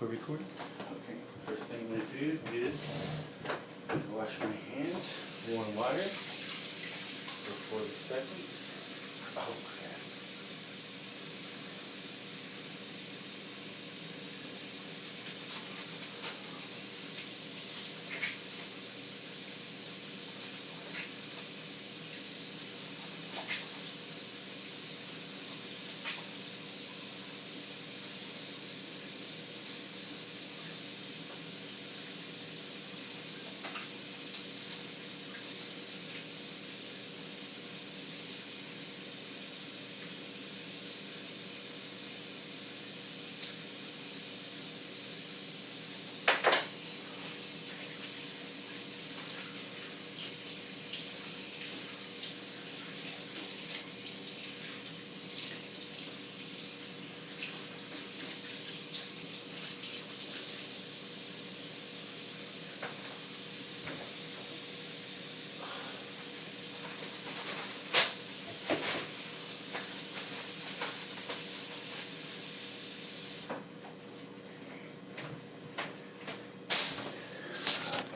We're recording? Okay. First thing I'm going to do is wash my hands, warm water for 40 seconds. Oh, crap.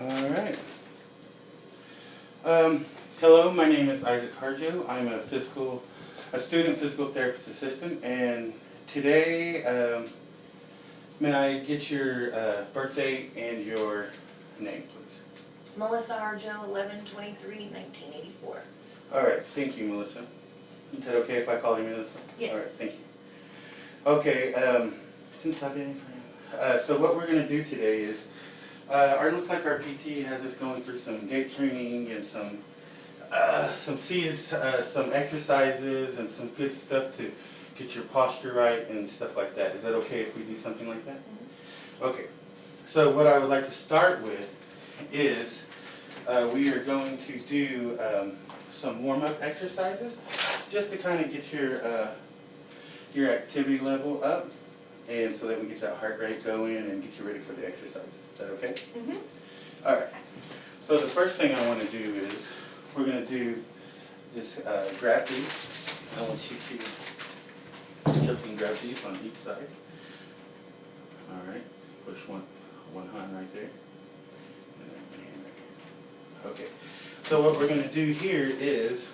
Alright. Hello, my name is Isaac Harjo. I'm a student physical therapist assistant, and today, may I get your birthday and your name, please? Melissa Harjo, 11/23/1984. Alright, thank you, Melissa. Is that okay if I call you Melissa? Yes. Alright, thank you. Okay, didn't plug in for you. So what we're going to do today is, looks like our PT has us going through some gait training and some exercises and some good stuff to get your posture right and stuff like that. Is that okay if we do something like that? Mm-hmm. Okay. So what I would like to start with is we are going to do some warm-up exercises just to kind of get your activity level up, and so that we get that heart rate going and get you ready for the exercises. Is that okay? Mm-hmm. All right. So the first thing I want to do is we're going to do just grab these. I want you to jump and grab these on each side. All right. Push one hand right there. And then one hand right here. Okay. So what we're going to do here is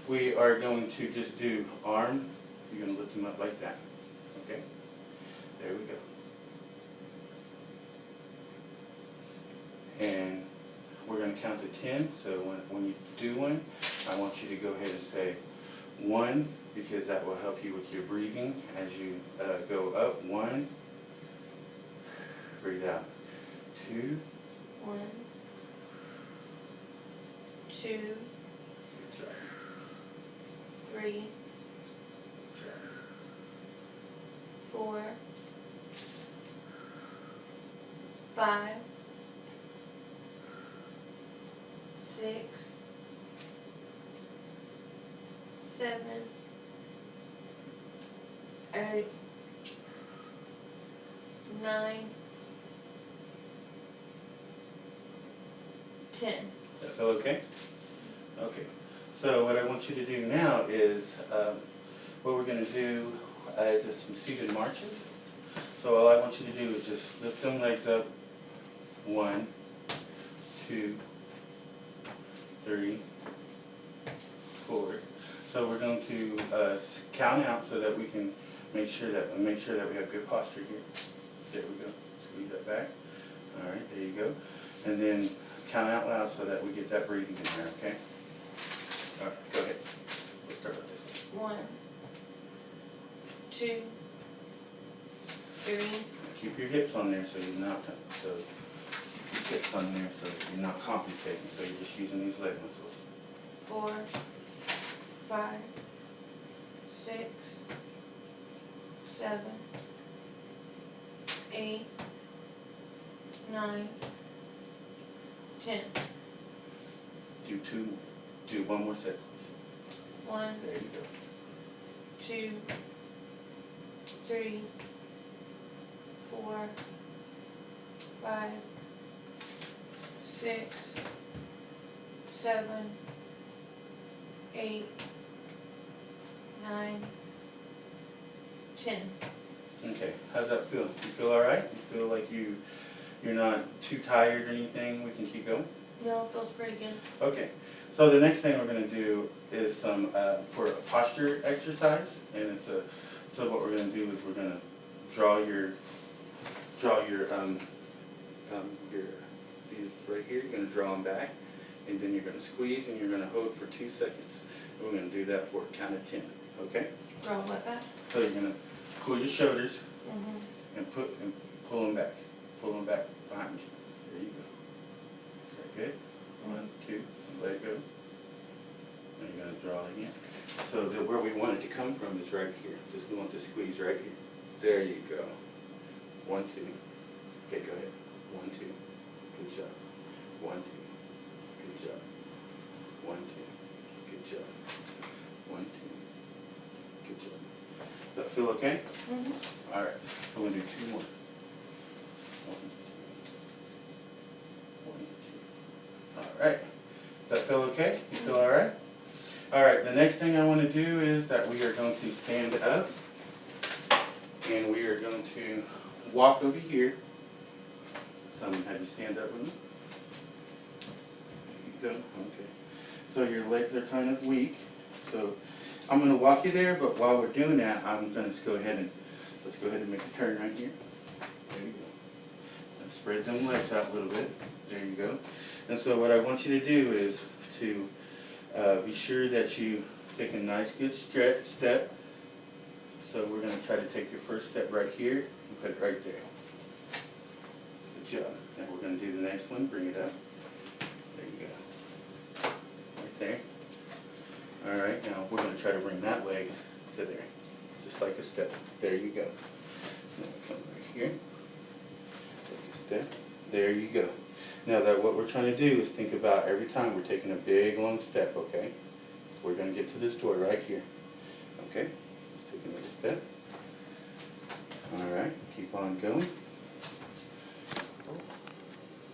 we are going to just do arm. You're going to lift them up like that. Okay? There we go. And we're going to count to 10. So when you do one, I want you to go ahead and say 1, because that will help you with your breathing as you go up. 1. Breathe out. 2. 1, 2, Good job. 3, Good job. 4, 5, 6, 7, 8, 9, 10. That feel okay? Okay. So what I want you to do now is, what we're going to do is just some seated marches. So all I want you to do is just lift them legs up. 1, 2, 3, 4. So we're going to count out so that we can make sure that we have good posture here. There we go. Squeeze that back. All right, there you go. And then count out loud so that we get that breathing in there, okay? All right, go ahead. Let's start with this. 1, 2, 3, Keep your hips on there so you're not, so keep your hips on there so you're not compensating, so you're just using these leg muscles. 4, 5, 6, 7, 8, 9, 10. Do one more set, please. 1, There you go. 2, 3, 4, 5, 6, 7, 8, 9, 10. Okay, how's that feel? You feel all right? You feel like you're not too tired or anything? We can keep going? No, it feels pretty good. Okay, so the next thing we're gonna do is some, for a posture exercise, and so what we're gonna do is we're gonna draw your, these right here, you're gonna draw them back, and then you're gonna squeeze, and you're gonna hold for 2 seconds. And we're gonna do that for a count of 10, okay? Draw what back? So you're gonna pull your shoulders Mm-hmm. and pull them back. Pull them back behind you. There you go. Is that good? 1, 2, let it go. And you're gonna draw again. So where we want it to come from is right here. Just we want to squeeze right here. There you go. 1, 2. Okay, go ahead. 1, 2. Good job. 1, 2. Good job. 1, 2. Good job. 1, 2. Good job. Does that feel okay? Mm-hmm. All right. So we're gonna do 2 more. 1, 2. All right. Does that feel okay? You feel all right? All right. The next thing I want to do is that we are going to stand up, and we are going to walk over here. Someone have you stand up with me? There you go. Okay. So your legs are kind of weak. So I'm going to walk you there, but while we're doing that, I'm going to go ahead and let's go ahead and make a turn right here. There you go. And spread them legs out a little bit. There you go. And so what I want you to do is to be sure that you take a nice good step. So we're going to try to take your first step right here and put it right there. Good job. Now we're going to do the next one. Bring it up. There you go. Right there. All right. Now we're going to try to bring that leg to there. Just like a step. There you go. Now come right here. Take a step. There you go. Now that what we're trying to do is think about every time we're taking a big long step, okay? We're going to get to this door right here. Okay? Let's take another step. Alright, keep on going.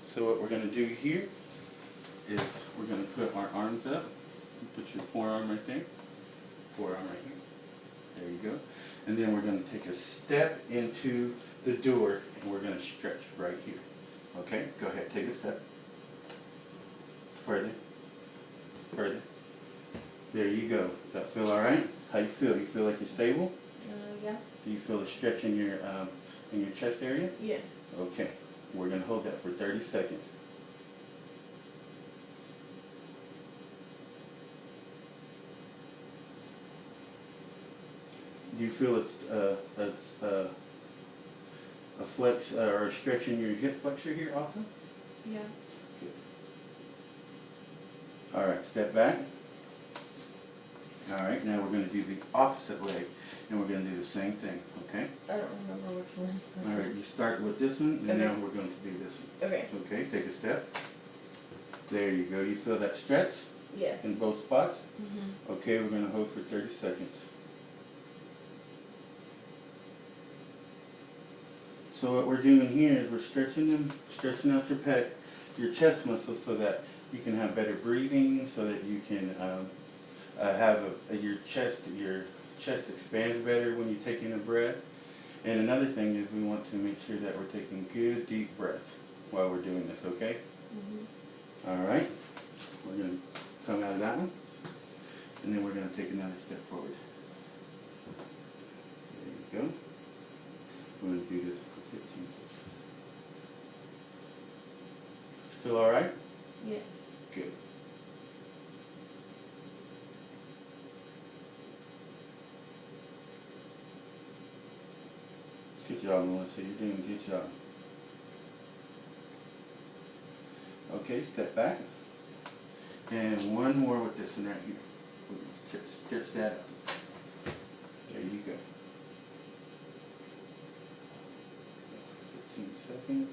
So what we're going to do here is we're going to put our arms up. Put your forearm right there. Forearm right here. There you go. And then we're going to take a step into the door, and we're going to stretch right here. Okay, go ahead, take a step. Further. Further. There you go. Does that feel all right? How you feel? You feel like you're stable? Yeah. Do you feel a stretch in your chest area? Yes. Okay. We're going to hold that for 30 seconds. Do you feel a flex or a stretch in your hip flexor here also? Yeah. Good. All right, step back. All right, now we're going to do the opposite leg, and we're going to do the same thing, okay? I don't remember which one. All right, you start with this one, and Okay. now we're going to do this one. Okay. Okay, take a step. There you go. You feel that stretch Yes. in both spots? Mm-hmm. Okay, we're going to hold for 30 seconds. So what we're doing here is we're stretching out your chest muscles so that you can have better breathing, so that you can have your chest expands better when you're taking a breath. And another thing is we want to make sure that we're taking good deep breaths while we're doing this, okay? Mm-hmm. All right. We're going to come out of that one, and then we're going to take another step forward. There you go. We're going to do this for 15 seconds. Still all right? Yes. Good. Good job, Melissa. You're doing a good job. Okay, step back. And one more with this one right here. Stretch that up. There you go. 15 seconds.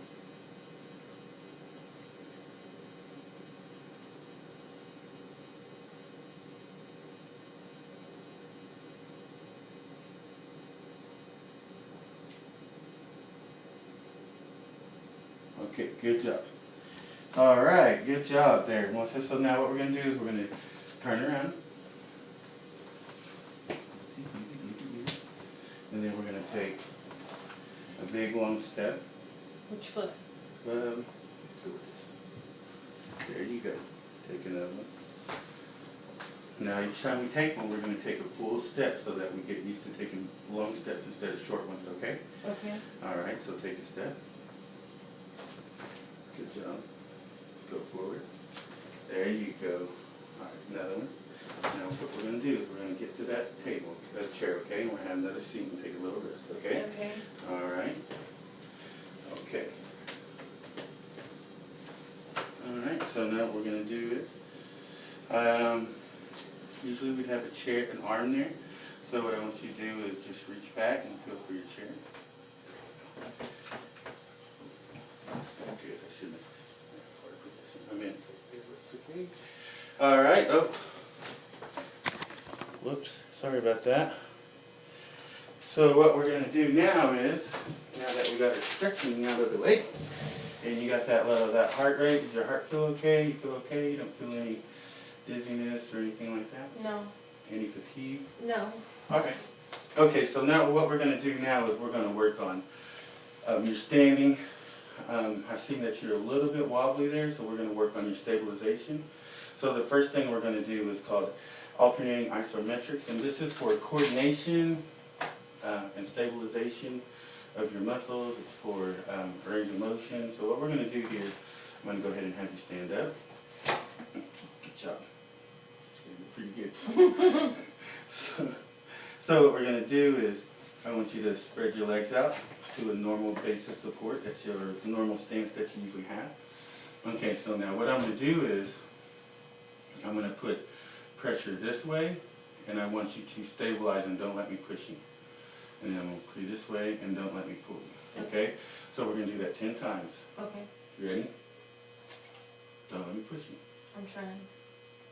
Okay, good job. All right, good job there. So now what we're going to do is we're going to turn around. And then we're going to take a big long step. Which foot? Let's go with this. There you go. Take another one. Now each time we take one, we're going to take a full step so that we get used to taking long steps instead of short ones, okay? Okay. Alright, so take a step. Good job. Go forward. There you go. Alright, another one. Now what we're going to do is we're going to get to that table, that chair, okay? And we're going to have another seat and take a little rest, okay? Okay. Alright. Okay. Alright, so now what we're going to do is, usually we'd have a chair, an arm there. So what I want you to do is just reach back and feel for your chair. That's not good. I shouldn't have. I'm in. Okay. All right. Oh. Whoops. Sorry about that. So what we're going to do now is, now that we got our stretching out of the way, and you got that that heart rate, does your heart feel okay? You feel okay? You don't feel any dizziness or anything like that? No. Any fatigue? No. Okay. Okay, so now what we're going to do now is we're going to work on your standing. I've seen that you're a little bit wobbly there, so we're going to work on your stabilization. So the first thing we're going to do is called alternating isometrics, and this is for coordination and stabilization of your muscles. It's for range of motion. So what we're going to do here is I'm going to go ahead and have you stand up. Good job. Pretty good. So what we're going to do is I want you to spread your legs out to a normal base of support. That's your normal stance that you usually have. Okay, so now what I'm going to do is I'm going to put pressure this way, and I want you to stabilize and don't let me push you. And then I'm going to put you this way and don't let me pull you. Okay? So we're going to do that 10 times. Okay. You ready? Don't let me push you. I'm trying.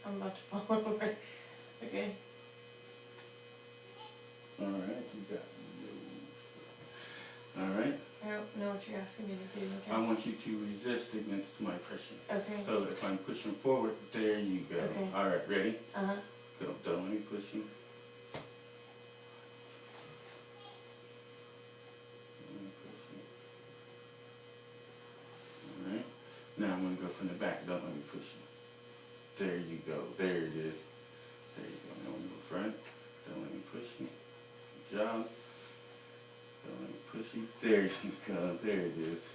I'm about to fall over. Okay. Alright, you got it. Alright? I don't know what you're asking me to do. Okay. I want you to resist against my pressure. Okay. So if I'm pushing forward, there you go. Okay. Alright, ready? Uh-huh. Go. Don't let me push you. Alright. Now I'm going to go from the back. Don't let me push you. There you go. There it is. There you go. Now I'm going to go front. Don't let me push you. Good job. Don't let me push you. There you go. There it is.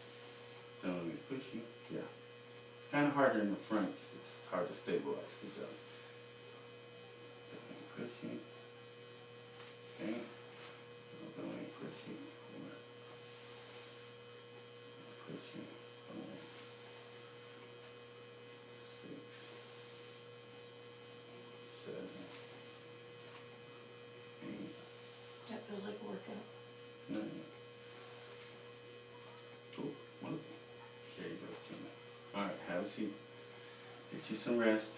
Don't let me push you. Yeah. It's kind of harder in the front because it's hard to stabilize. Good job. Don't let me push you. Okay. Don't let me push you. Push you. 5, 6, 7, 8. That feels like a workout. No. Cool. Well, there you go, Tina. Alright, have a seat. Get you some rest.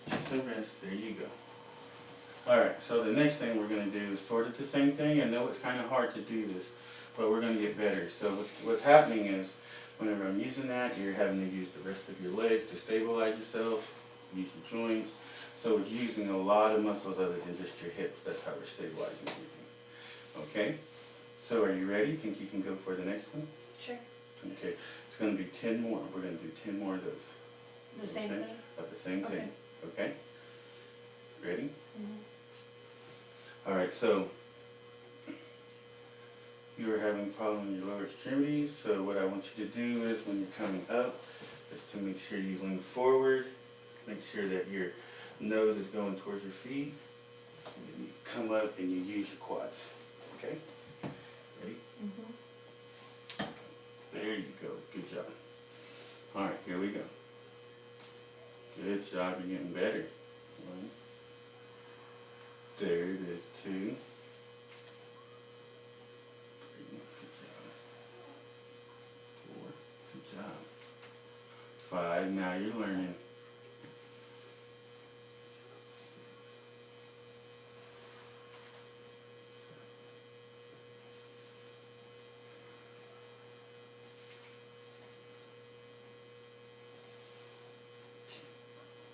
Get you some rest. There you go. Alright, so the next thing we're going to do is sort of the same thing. I know it's kind of hard to do this, but we're going to get better. So what's happening is, whenever I'm using that, you're having to use the rest of your legs to stabilize yourself, use your joints. So it's using a lot of muscles other than just your hips. That's how we're stabilizing everything. Okay? So are you ready? Think you can go for the next one? Sure. Okay. It's going to be 10 more. We're going to do 10 more of those. The same Okay? thing? Of the same Okay. thing. Okay? Ready? Mm-hmm. Alright, so you are having problem in your lower extremities, so what I want you to do is when you're coming up is to make sure you lean forward, make sure that your nose is going towards your feet, and then you come up and you use your quads. Okay? Ready? Mm-hmm. There you go. Good job. Alright, here we go. Good job. You're getting better. 1. There it is. 2. 3. Good job. 4. Good job. 5. Now you're learning.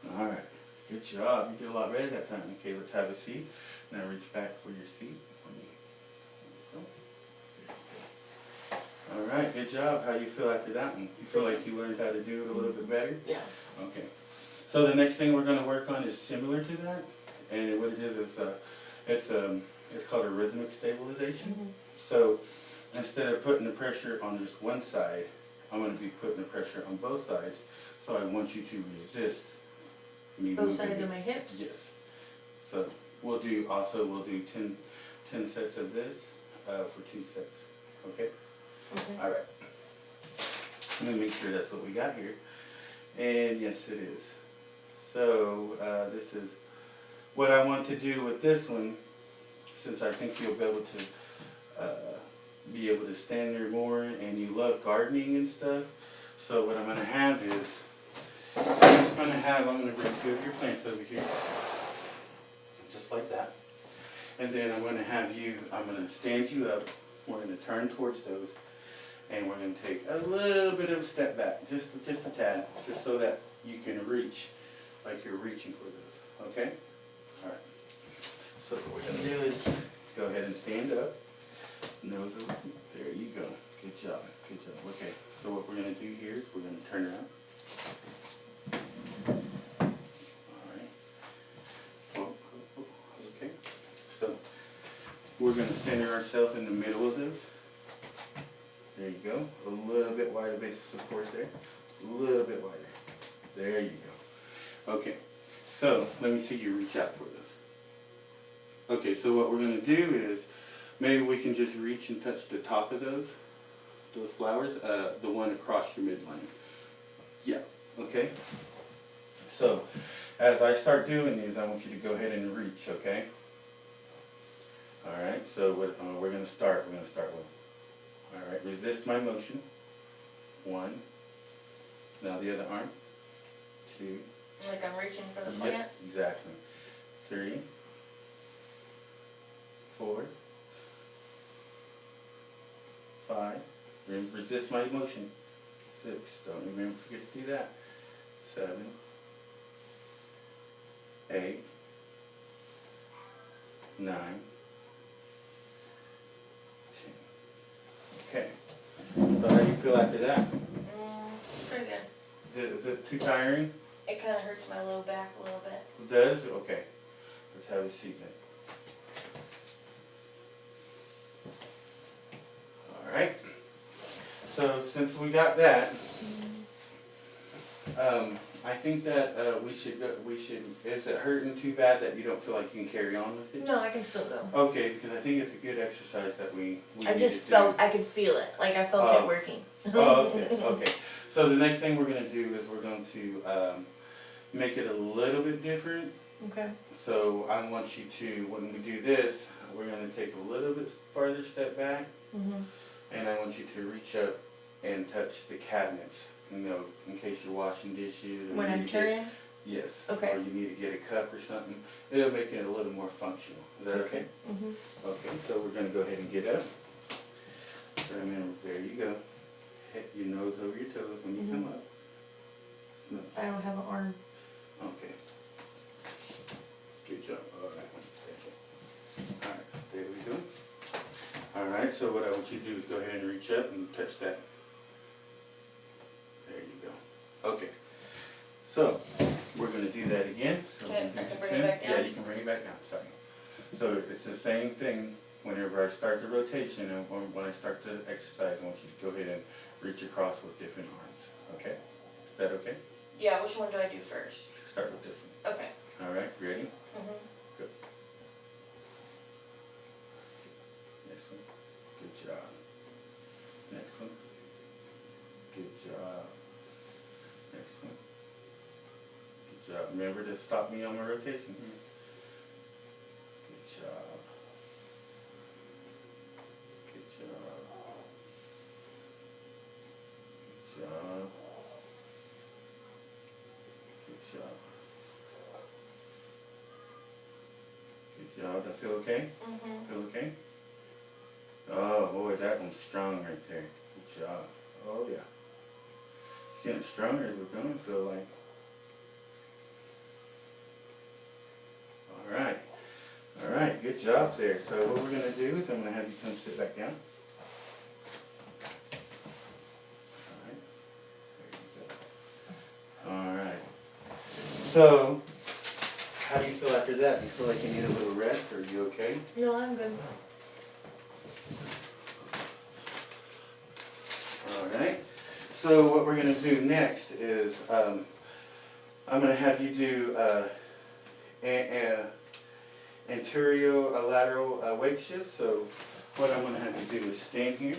7. Alright. Good job. You did a lot better that time. Okay, let's have a seat. Now reach back for your seat. There you go. Alright, good job. How you feel after that one? You feel like you learned how to do it a little bit better? Yeah. Okay. So the next thing we're gonna work on is similar to that. And what it is, it's called a rhythmic stabilization. Mhm. So instead of putting the pressure on just one side, I'm gonna be putting the pressure on both sides. So I want you to resist me Both moving sides it. of my hips? Yes. So we'll do 10 sets of this for 2 sets. Okay? Okay. Alright. Let me make sure that's what we got here. And yes, it is. So this is what I want to do with this one, since I think you'll be able to stand there more, and you love gardening and stuff. So what I'm going to have is, I'm going to bring 2 of your plants over here, just like that. And then I'm going to stand you up, we're going to turn towards those, and we're going to take a little bit of a step back, just a tad, just so that you can reach, like you're reaching for those, okay? Alright. So what we're going to do is, go ahead and stand up. Nose over. There you go. Good job. Good job. Okay. So what we're going to do here is we're going to turn around. Alright. Okay. So we're going to center ourselves in the middle of this. There you go. A little bit wider base of support there. A little bit wider. There you go. Okay. So let me see you reach out for this. Okay. So what we're going to do is, maybe we can just reach and touch the top of those flowers, the one across your midline. Yeah, okay? So, as I start doing these, I want you to go ahead and reach, okay? Alright, so we're going to start with, alright, resist my motion. 1. Now the other arm. 2. Like I'm reaching for the plant? Yep, exactly. 3. 4. 5. Resist my emotion. 6. Don't even forget to do that. 7. 8. 9. 10. Okay. So how do you feel after that? Pretty good. Is it too tiring? It kind of hurts my low back a little bit. It does? Okay. Let's have a seat then. Alright. So since we got that, I think that we should, is it hurting too bad that you don't feel like you can carry on with it? No, I can still go. Okay, because I think it's a good exercise that we I need just to felt, do. I could feel it. Like I felt it working. Oh, okay, okay. So the next thing we're going to do is we're going to make it a little bit different. Okay. So I want you to, when we do this, we're going to take a little bit farther step back. Mhm. And I want you to reach up and touch the cabinets, you know, in case you're washing dishes. Or When you I'm need to get- turning? Yes. Okay. Or you need to get a cup or something. It'll make it a little more functional. Is that okay? Mhm. Okay, so we're going to go ahead and get up. So remember, there you go. Hit your nose over your toes when you come up. No. I don't have an arm. Okay. Good job. Alright. Alright, there we go. Alright, so what I want you to do is go ahead and reach up and touch that. There you go. Okay. So, we're going to do that again. So Okay, we I do can bring 10. it back down? Yeah, you can bring it back down. Sorry. So, it's the same thing whenever I start the rotation and when I start the exercise. I want you to go ahead and reach across with different arms. Okay? Is that okay? Yeah, which one do I do first? Start with this one. Okay. Alright, ready? Mhm. Good. Next one. Good job. Next one. Good job. Next one. Good job. Remember to stop me on my rotation here. Good job. Good job. Good job. Good job. Good job. Does that feel okay? Mhm. Feel okay? Oh boy, that one's strong right there. Good job. Oh yeah. It's getting stronger as we're going, feel like. Alright. Alright, good job there. So what we're going to do is I'm going to have you come sit back down. So, how do you feel after that? You feel like you need a little rest, or are you okay? No, I'm good. Alright, so what we're going to do next is, I'm going to have you do anterior lateral weight shift. So what I'm going to have you do is stand here,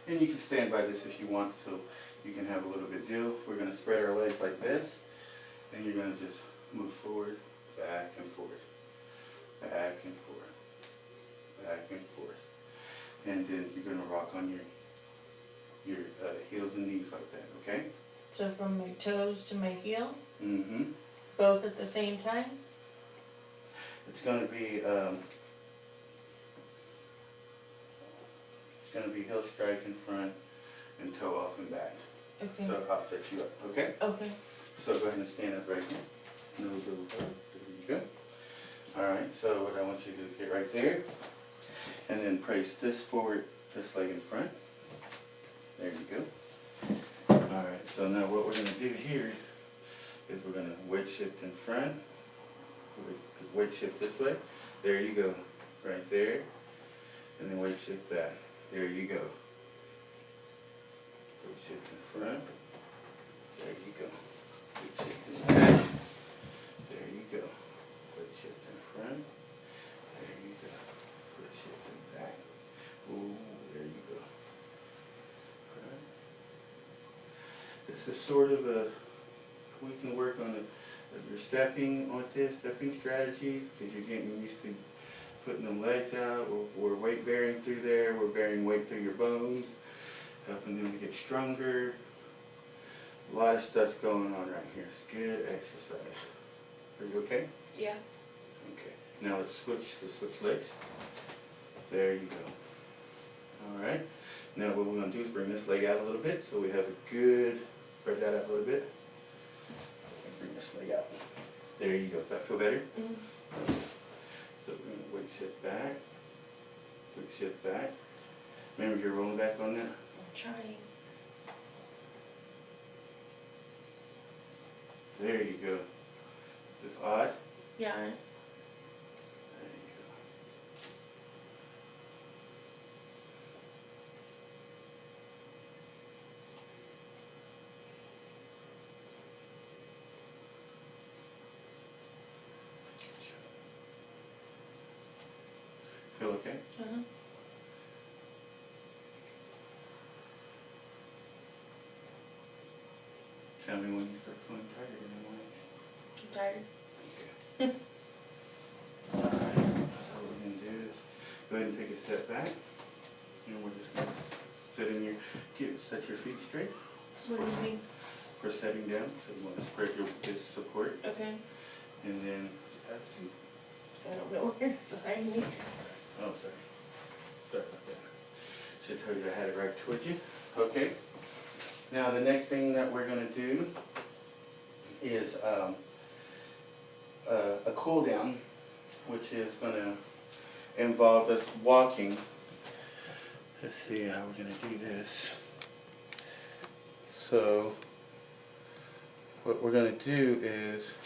and you can stand by this if you want, so you can have a little bit deal. We're going to spread our legs like this, and you're going to just move forward, back and forth, back and forth, back and forth, and then you're going to rock on your heels and knees like that, okay? So from my toes to my heel, Mm-hmm. both at the same time? It's going to be heel strike in front and toe off and back. Okay. So I'll set you up, okay? Okay. So go ahead and stand up right here. Nose over toe. There you go. Alright, so what I want you to do is get right there, and then place this forward, this leg in front. There you go. Alright, so now what we're going to do here is we're going to weight shift in front, weight shift this way. There you go. Right there. And then weight shift back. There you go. Weight shift in front. There you go. Weight shift in back. There you go. Weight shift in front. There you go. Weight shift in back. Ooh, there you go. Right. This is sort of we can work on your stepping on this, stepping strategy, because you're getting used to putting them legs out. We're weight bearing through there. We're bearing weight through your bones, helping them to get stronger. A lot of stuff's going on right here. It's good exercise. Are you okay? Yeah. Okay. Now let's switch legs. There you go. Alright. Now what we're going to do is bring this leg out a little bit so we have a good, spread that out a little bit. And bring this leg out. There you go. Does that feel better? Mm-hmm. So we're going to weight shift back. Weight shift back. Remember you're rolling back on that? I'm trying. There you go. Is this odd? Yeah. There you go. Feel okay? Uh-huh. Tell me when you start feeling tired in the morning. I'm tired. Okay. Alright, so what we're going to do is go ahead and take a step back. And we're just going to sit in your, set your feet straight. What do you mean? For setting down, so you want to spread your this support. Okay. And then have a seat. I don't know what's behind me. Oh, sorry. Sorry about that. Should have told you I had it right towards you. Okay. Now the next thing that we're going to do is a cool down, which is going to involve us walking. Let's see how we're going to do this. So what we're going to do is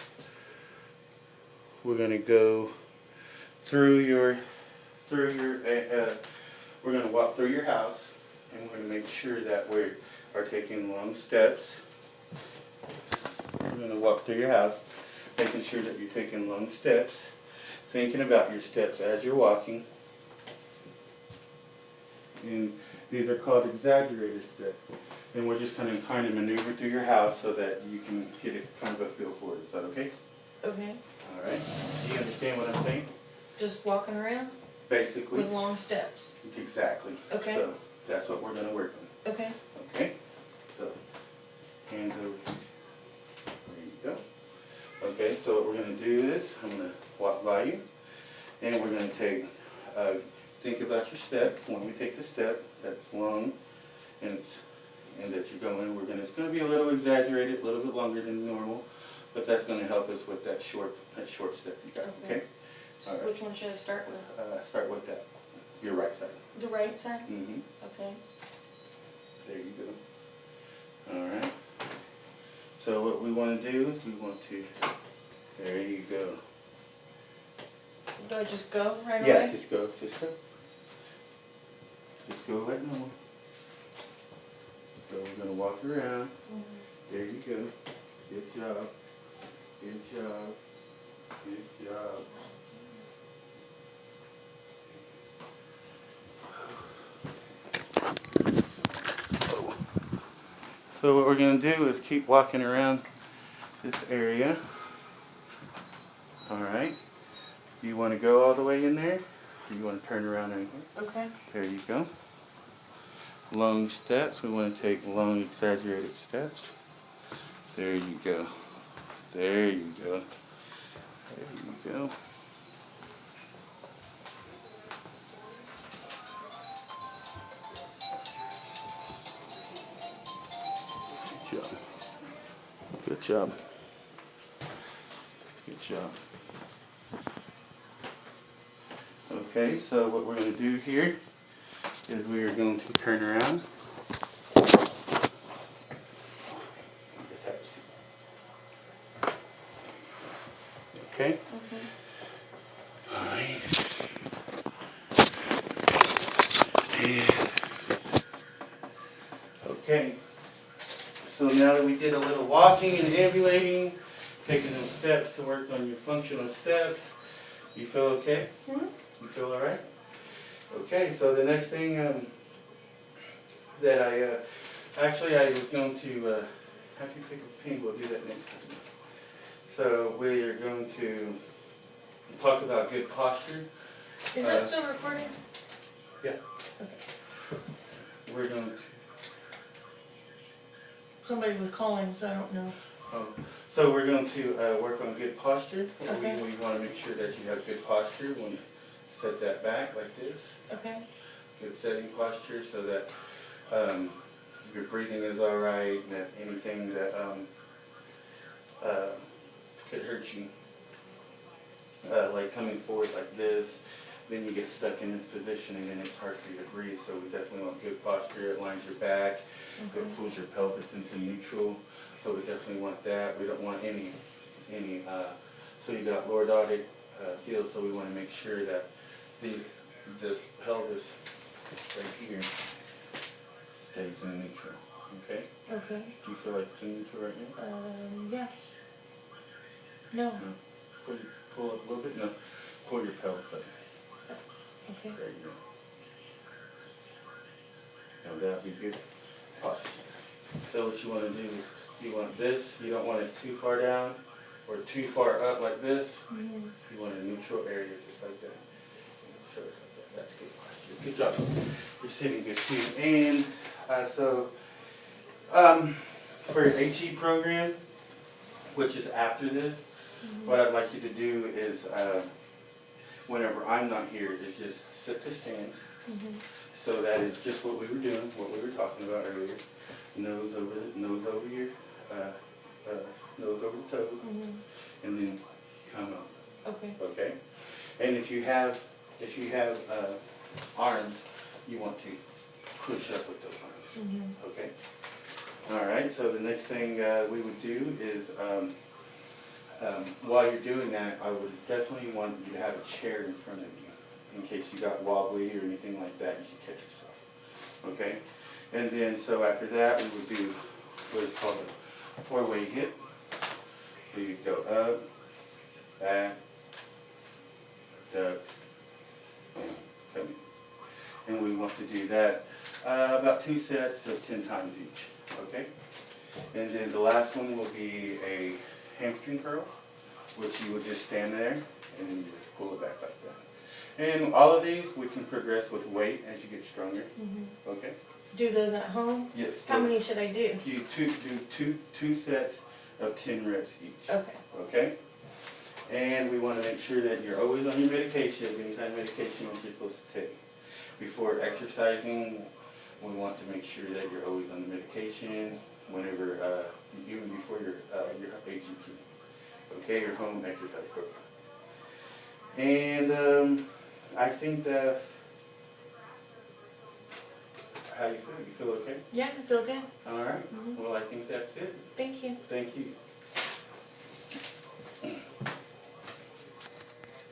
we're going to go through your we're going to walk through your house, and we're going to make sure that we are taking long steps. We're going to walk through your house, making sure that you're taking long steps, thinking about your steps as you're walking. And these are called exaggerated steps. And we're just going to kind of maneuver through your house so that you can get a kind of a feel for it. Is that okay? Okay. All right. Do you understand what I'm saying? Just walking around Basically. with long steps. Exactly. Okay. So that's what we're going to work on. Okay. Okay? So, hands over. There you go. Okay, so what we're going to do is, I'm going to walk by you, and we're going to take, think about your step. When we take the step, that's long, and that you're going, it's going to be a little exaggerated, a little bit longer than normal, but that's going to help us with that short step you got, okay? So All right. which one should I start with? Start with that, your right side. The right side? Mm-hmm. Okay. There you go. All right. So what we want want to do is we want to, there you go. Do I just go right Yeah, away? just go. Just go like normal. So we're going to walk around. There you go. Good job. Good job. Good job. So what we're going to do is keep walking around this area. Alright. Do you want to go all the way in there? Or you want to turn around right here? Okay. There you go. Long steps. We want to take long exaggerated steps. There you go. There you go. There you go. Good job. Good job. Good job. Okay, so what we're going to do here is we are going to turn around. Okay? Alright. Okay. So now that we did a little walking and ambulating, taking those steps to work on your functional steps, you feel okay? Mm-hmm. You feel alright? Okay, so the next thing that I was going to have you pick a pen, we'll do that next time. So we are going to talk about good posture. Is that still recording? Yeah. Okay. We're going to, Somebody was calling, so I don't know. so we're going to work on good posture. Okay. We want to make sure that you have good posture when you set that back like this. Okay. Good setting posture so that your breathing is alright, that anything that could hurt you, like coming forward like this, then you get stuck in this position and then it's hard for you to breathe. So we definitely want good posture. It lines your back, it pulls your pelvis into neutral. So we definitely want that. We don't want any so you got lordotic heels, so we want to make sure that this pelvis right here stays in neutral. Okay? Okay. Do you feel like it's in neutral right now? Yeah. No. No. Pull up a little bit? No. Pull your pelvis up. Okay. There you go. Now that'll be good posture. So what you want to do is you want this, you don't want it too far down or too far up like this. Mm-hmm. You want a neutral area just like that. So it's like that. That's good posture. Good job. You're sitting good too. And for your HE program, which is after this, what I'd like you to do is whenever I'm not here is just sit to stands. So that is just what we were doing, what we were talking about earlier. Nose over your nose over the toes, and then come up. Okay. Okay. And if you have arms, you want to push up with those arms. Okay. All right. So the next thing we would do is while you're doing that, I would definitely want you to have a chair in front of you in case you got wobbly or anything like that. You can catch yourself. Okay. And then so after that, we would do what is called a four-way hip. So you go up, back, duck, and come in. And we want to do that about 2 sets of 10 times each. Okay? And then the last one will be a hamstring curl, which you would just stand there and then you just pull it back like that. And all of these we can progress with weight as you get stronger. Okay? Do those at home? Yes. How many should I do? You do two sets of 10 reps each. Okay. Okay? And we want to make sure that you're always on your medications, any kind of medication that you're supposed to take. Before exercising, we want to make sure that you're always on the medication whenever, even before your AGP. Okay, your home exercise program. And I think that, how you feel? You feel okay? Yeah, I feel good. All right. Well, I think that's it. Thank you. Thank you.